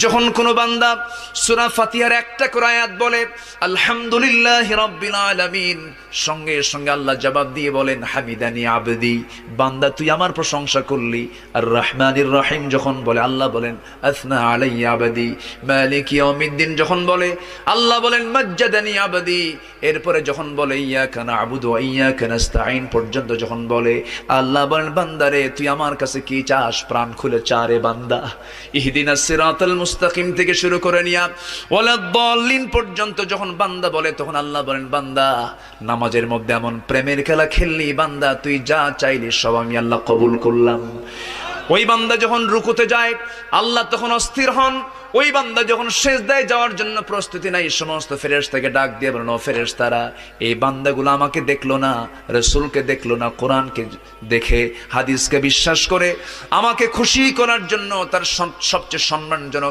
যখন কোনো বান্দা সূরা ফাতিহার একটা করে আয়াত বলে আলহামদুলিল্লাহি রাব্বিল আলামিন, সঙ্গে সঙ্গে আল্লাহ জবাব দিয়ে বলেন হামিদানি আবদি, বান্দা তুই আমার প্রশংসা করলি। আর রহমানির রহিম যখন বলে আল্লাহ বলেন আসনা আলাইয়া আবদি। মালিক ইয়াউমিদ্দিন যখন বলে আল্লাহ বলেন মাজ্জাদানি আবদি। এরপরে যখন বলে ইয়াকা না'বুদু ওয়া ইয়াকা নাস্তাঈন পর্যন্ত যখন বলে আল্লাহ বলেন বান্দারে তুই আমার কাছে কি চাস, প্রাণ খুলে চা রে বান্দা। ইহদিনাস সিরাতাল মুস্তাকিম থেকে শুরু করে নিয়া ওয়ালাদ-দাল্লিন পর্যন্ত যখন বান্দা বলে তখন আল্লাহ বলেন বান্দা নামাজের মধ্যে এমন প্রেমের খেলা খেললি বান্দা, তুই যা চাইলি সব আমি আল্লাহ কবুল করলাম। ওই বান্দা যখন রুকুতে যায় আল্লাহ তখন অস্থির হন। ওই বান্দা যখন সিজদায় যাওয়ার জন্য প্রস্তুতি নাই, সমস্ত ফেরেশতাকে ডাক দিয়ে বলেন ও ফেরেশতারা, এই বান্দাগুলো আমাকে দেখলো না, রাসূলকে দেখলো না, কোরআনকে দেখে হাদিসকে বিশ্বাস করে আমাকে খুশি করার জন্য তার সবচেয়ে সম্মানজনক